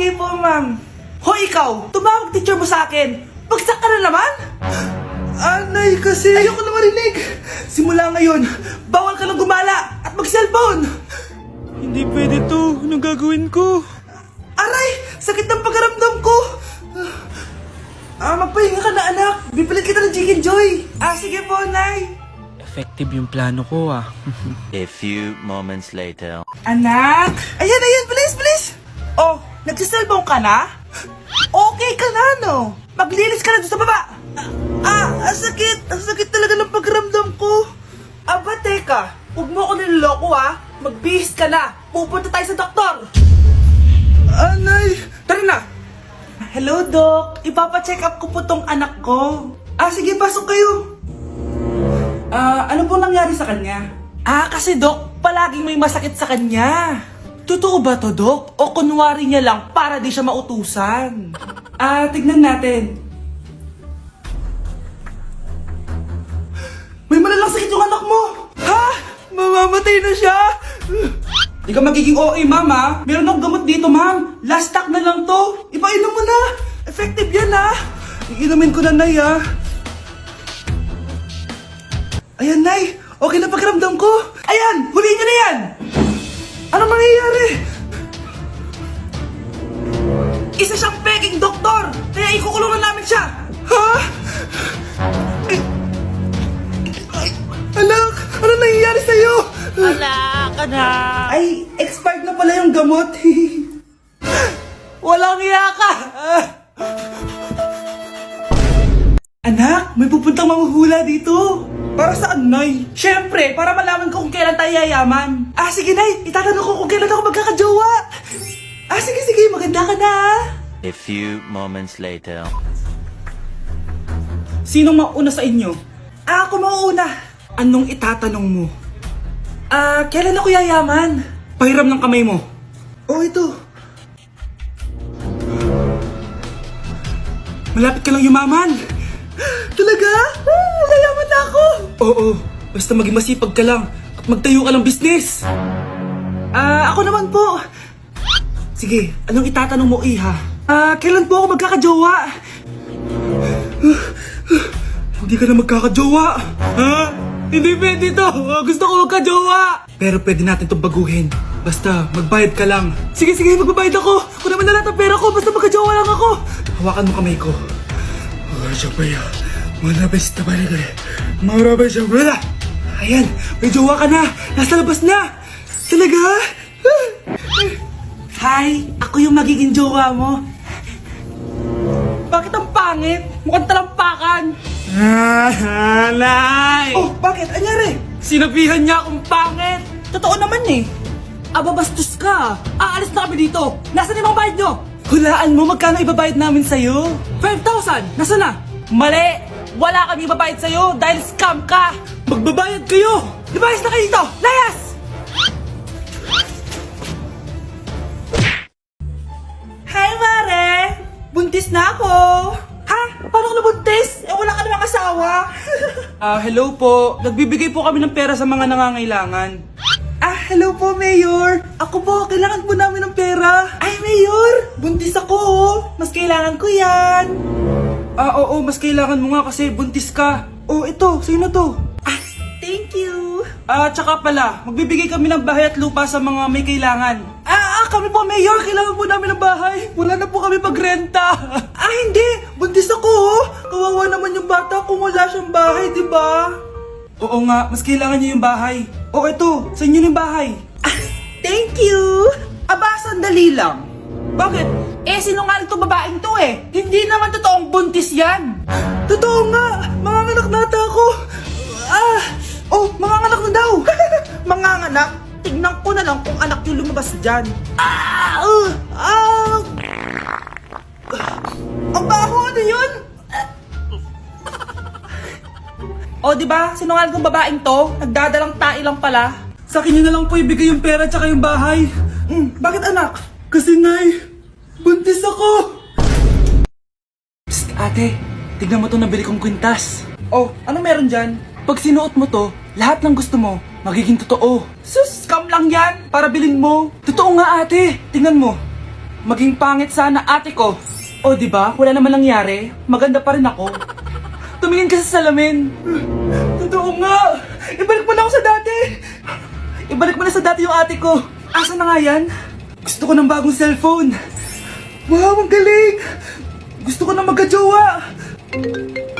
sige po, ma'am. Hoy, ikaw! Tumawag teacher mo sa akin! Bagsak ka na naman? Anay, kasi ayoko na marinig! Simula ngayon, bawal ka nang gumala at mag-cellphone! Hindi pwede to. Anong gagawin ko? Aray! Sakit ng pagkaramdam ko! Magpahinga ka na, anak! Bipilit kita ng Chicken Joy! Sige po, Nay! Effective yung plano ko ah. A few moments later. Anak! Ayan, bilis! Oh, nagsiselfone ka na? Okay ka na, no? Maglinis ka na doon sa baba! Ang sakit! Ang sakit talaga ng pagkaramdam ko! Aba, teka! Huwag mo ako niloloko, ha? Magbihis ka na! Pupunta tayo sa doktor! Anay! Tara na! Hello, Doc! Ipapacheck up ko po tong anak ko. Sige, pasok kayo! Ano po nangyari sa kanya? Kasi Doc, palaging may masakit sa kanya. Totoo ba to, Doc? O kunwari niya lang para di siya mautusan? Tignan natin. May malalang sakit yung anak mo! Ha? Mamamatay na siya? Di ka magiging okay, ma'am, ha? Meron akong gamot dito, ma'am. Last stock na lang to. Ipainom mo na. Effective yan, ha? Iinumin ko na, Nay, ha? Ayan, Nay. Okay na pakiramdam ko. Ayan, huliin niyo na yan. Ano mangyayari? Isa siyang peking doktor. Kaya ikukulungan namin siya. Ha? Anak, ano nangyayari sa'yo? Anak, anak! Ay, expired na pala yung gamot. Walang iya ka! Anak, may pupuntang manghuhula dito. Para saan, Nay? Siyempre, para malaman ko kung kailan tayo yayaman. Sige, Nay. Itatanong ko kung kailan ako magkakajowa. Sige, maganda ka na. A few moments later. Sinong mauna sa inyo? Ako mauna. Anong itatanong mo? Kailan ako yayaman? Pahiram ng kamay mo. Ito. Malapit ka lang yumaman. Talaga? Yayaman na ako. Oo, basta maging masipag ka lang at magtayo ka ng business. Ako naman po. Sige, anong itatanong mo, Iha? Kailan po ako magkakajowa? Hindi ka na magkakajowa. Hindi pwede to. Gusto ko magkajowa. Pero pwede natin itong baguhin. Basta, magbayad ka lang. Sige, magbabayad ako. Kung naman na lahat ang pera ko, basta magkajowa lang ako. Hawakan mo kamay ko. Ayan, may jowa ka na. Nasa labas na. Talaga? Hi, ako yung magiging jowa mo. Bakit ang pangit? Mukhang talampakan. Nay! Oh, bakit? Anyari? Sinabihan niya akong pangit. Totoo naman eh. Bastos ka. Aalis na kami dito. Nasaan yung mga bayad nyo? Hulaan mo magkano ibabayad namin sa'yo? 5,000! Nasaan na? Mali! Wala kami ibabayad sa'yo dahil scam ka! Magbabayad kayo! Lumayas na kayo dito! Layas! Hi, Mare! Buntis na ako! Ha? Paano ka nabuntis? Wala ka namang asawa! Hello po. Nagbibigay po kami ng pera sa mga nangangailangan. Hello po, Mayor. Ako po, kailangan po namin ng pera. Ay, Mayor! Buntis ako, oh. Mas kailangan ko yan. Oo, mas kailangan mo nga kasi buntis ka. Ito, sino to? Thank you. Tsaka pala, magbibigay kami ng bahay at lupa sa mga may kailangan. Kami po, Mayor. Kailangan po namin ng bahay. Wala na po kami pagrenta. Hindi. Buntis ako, oh. Kawawa naman yung bata kung wala siyang bahay, di ba? Oo nga, mas kailangan niyo yung bahay. Ito, sa inyo yung bahay. Thank you. Sandali lang. Bakit? Sinungaling to babaeng to eh. Hindi naman totoong buntis yan. Totoo nga. Manganganak nata ako. Manganganak na daw. Manganganak? Tignan ko na lang kung anak yung lumabas dyan. Ang baho, ano yun? Diba? Sinungaling kong babaeng to. Nagdadalang tae lang pala. Sa akin nyo na lang po ibigay yung pera tsaka yung bahay. Bakit anak? Kasi Nay, buntis ako. Psst, ate. Tignan mo to nabili kong kwintas. Ano meron dyan? Pag sinuot mo to, lahat ng gusto mo, magiging totoo. Sus, scam lang yan. Para bilhin mo. Totoo nga ate. Tingnan mo. maging pangit sana ate ko. O di ba? Wala naman nangyari. Maganda pa rin ako. Tumingin ka sa salamin. Totoo nga. Ibalik mo na ako sa dati. Ibalik mo na sa dati yung ate ko. Asa na nga yan? Gusto ko ng bagong cellphone. Wow, ang galing. Gusto ko na magka-jowa.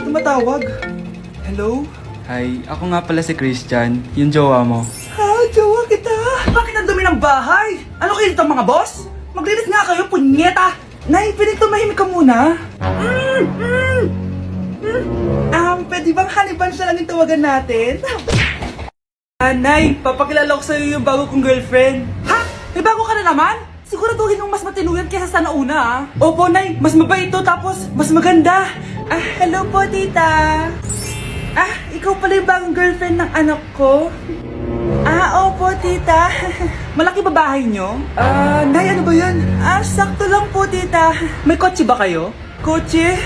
Tumatawag. Hello? Hi, ako nga pala si Christian, yung jowa mo. Ha, jowa kita. Bakit ang dumi ng bahay? Ano kayo dito mga boss? Maglinis nga kayo, punyeta. Nay, pwede tumahimik ka muna? Pwede bang haniban siya lang yung tawagan natin? Nay, papakilala ko sa'yo yung bago kong girlfriend. Ha? May bago ka na naman? Siguraduhin mong mas matino yan kaysa sa nauna, ah. Opo, Nay. Mas mabait ito, tapos mas maganda. Hello po, tita. Ikaw pala yung bagong girlfriend ng anak ko? Opo, tita. Malaki ba bahay nyo? Nay, ano ba yan? Sakto lang po, tita. May kotse ba kayo? Kotse?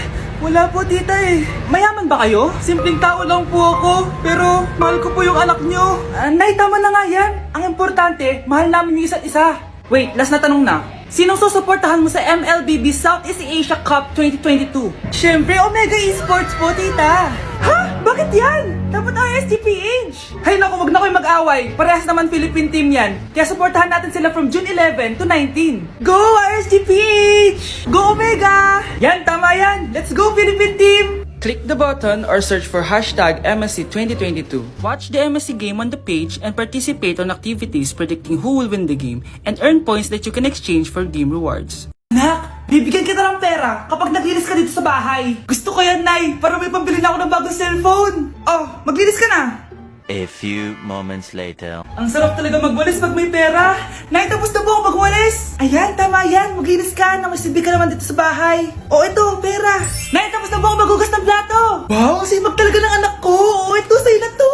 Wala po, tita eh. Mayaman ba kayo? Simpleng tao lang po ako, pero mahal ko po yung anak nyo. Nay, tama na nga yan. Ang importante, mahal namin yung isa't isa. Wait, last na tanong na. Sinong susuportahan mo sa MLBB Southeast Asia Cup 2022? Siyempre, Omega Esports po, tita. Ha? Bakit yan? Dapat RSGPH. Hay naku, wag na kayo mag-away. Parehas naman Philippine team yan. Kaya supportahan natin sila from June 11 to 19. Go RSGPH! Go Omega! Yan, tama yan. Let's go Philippine team! Click the button or search for hashtag MSC 2022. Watch the MSC game on the page and participate on activities predicting who will win the game and earn points that you can exchange for game rewards. Anak, bibigyan kita ng pera kapag naglinis ka dito sa bahay. Gusto ko yan, Nay, para may pambili na ako ng bagong cellphone. Oh, maglinis ka na. A few moments later. Ang sarap talaga magwalis pag may pera. Nay, tapos na po ako magwalis. Ayan, tama yan. Maglinis ka na masibi ka naman dito sa bahay. O, ito, pera. Nay, tapos na po ako maghugas ng plato. Wow, sipag talaga ng anak ko. O, ito, sa'yo na to.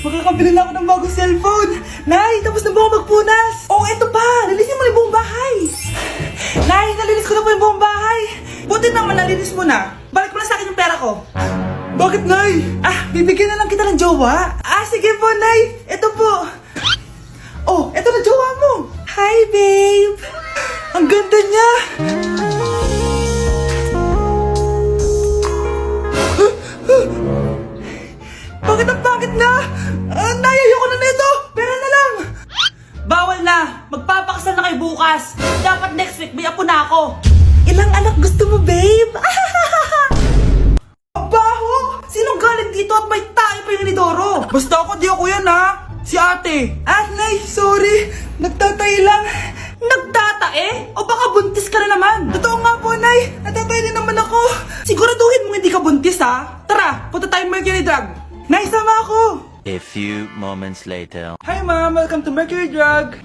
Makakabili na ako ng bagong cellphone. Nay, tapos na po ako magpunas. O, ito pa. Linisin mo na yung buong bahay. Nay, nalinis ko na po yung buong bahay. Buti naman, nalinis mo na. Balik mo na sa akin yung pera ko. Bakit, Nay? Bibigyan na lang kita ng jowa. Sige po, Nay. Ito po. Oh, ito na jowa mo. Hi, babe. Ang ganda niya. Bakit ang bakit na? Nay, ayoko na nito. Pera na lang. Bawal na. Magpapakasal na kayo bukas. Dapat next week may apo na ako. Ilang anak gusto mo, babe? Baho! Sinong galing dito at may tayo pa yung inidoro? Basta ako, di ako yan, ha? Si ate. Nay, sorry. Nagtatay lang. Nagtatae? O baka buntis ka na naman? Totoo nga po, Nay. Natatay din naman ako. Siguraduhin mo hindi ka buntis, ha? Tara, punta tayo Mercury Drug. Nay, sama ako. A few moments later. Hi, Ma'am. Welcome to Mercury Drug.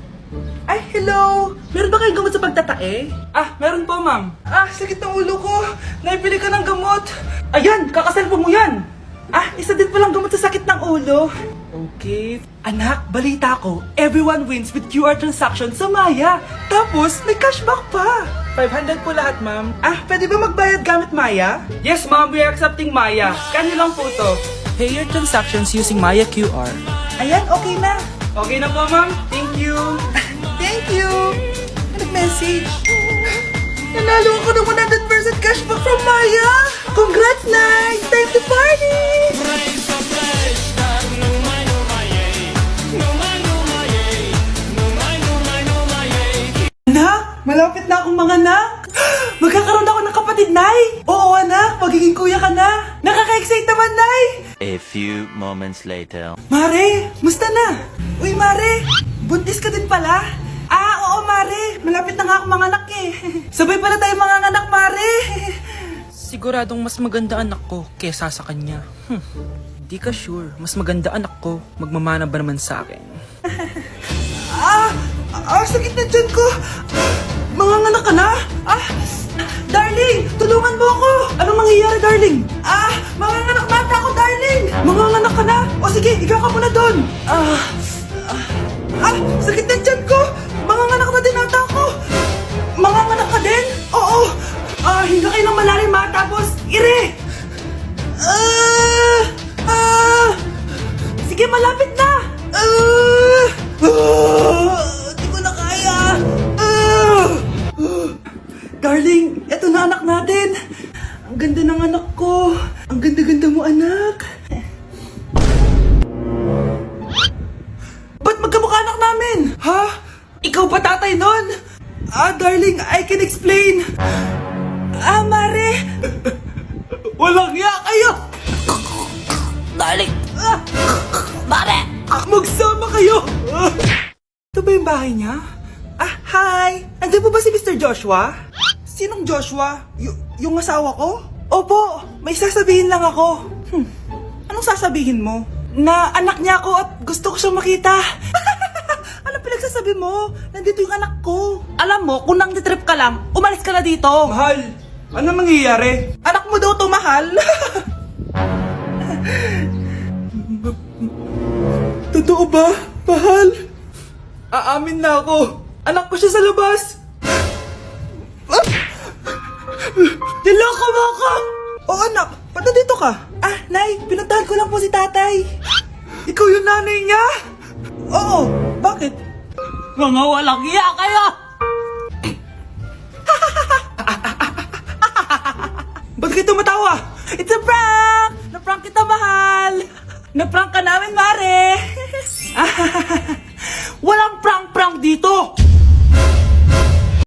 Ay, hello! Meron ba kayong gamot sa pagtatae? Meron po, ma'am. Sakit ng ulo ko. Naibili ka ng gamot. Ayan, kakaselfon mo yan. Isa din palang gamot sa sakit ng ulo. Okay. Anak, balita ko, everyone wins with QR transaction sa Maya. Tapos, may cashback pa. 500 po lahat, ma'am. Pwede ba magbayad gamit Maya? Yes, ma'am. We are accepting Maya. Kanya lang po to. Pay your transactions using Maya QR. Ayan, okay na. Okay na po, ma'am. Thank you. Thank you. Nag-message. Nanalo ako ng 100% cashback from Maya. Congrats, Nay. Time to party. Anak, malapit na akong mga anak. Magkakaroon ako ng kapatid, Nay. Oo, anak. Magiging kuya ka na. Nakaka-excite naman, Nay. A few moments later. Mare, musta na? Uy, Mare, buntis ka din pala? Oo, Mare. Malapit na nga akong mga anak eh. Sabay pala tayo mga anak, Mare. Siguradong mas maganda anak ko kesa sa kanya. Di ka sure, mas maganda anak ko, magmamana ba naman sa akin? Sakit na dyan ko. Mga anak ka na? Darling, tulungan mo ako. Anong mangyayari, darling? Mga anak mata ako, darling. Mga anak ka na? O sige, ikaw ka muna doon. Sakit na dyan ko. Mga anak na din ata ako. Mga anak ka din? Oo. Hinga kayo ng malalim, ha? Tapos, ire. Sige, malapit na. Di ko na kaya. Darling, eto na anak natin. Ang ganda ng anak ko. Ang ganda-ganda mo, anak. Ba't magkamukha anak namin? Ha? Ikaw ba tatay nun? Darling, I can explain. Mare. Walang hiya kayo. Darling. Mare. Magsama kayo. Ito ba yung bahay niya? Hi. Andiyan po ba si Mr. Joshua? Sinong Joshua? Yung asawa ko? Opo, may sasabihin lang ako. Anong sasabihin mo? Na anak niya ako at gusto ko siyang makita. Ano pinagsasabi mo? Nandito yung anak ko. Alam mo, kung nang trip ka lang, umalis ka na dito. Mahal, ano mangyayari? Anak mo daw to, mahal. Totoo ba, mahal? Aamin na ako. Anak ko siya sa labas. Niloko mo ako! Oh anak, ba't nandito ka? Nay, pinuntahan ko lang po si tatay. Ikaw yung nanay niya? Oo, bakit? Mga walang iya kayo! Ba't kayo tumatawa? It's a prank! Na-prank kita, mahal! Na-prank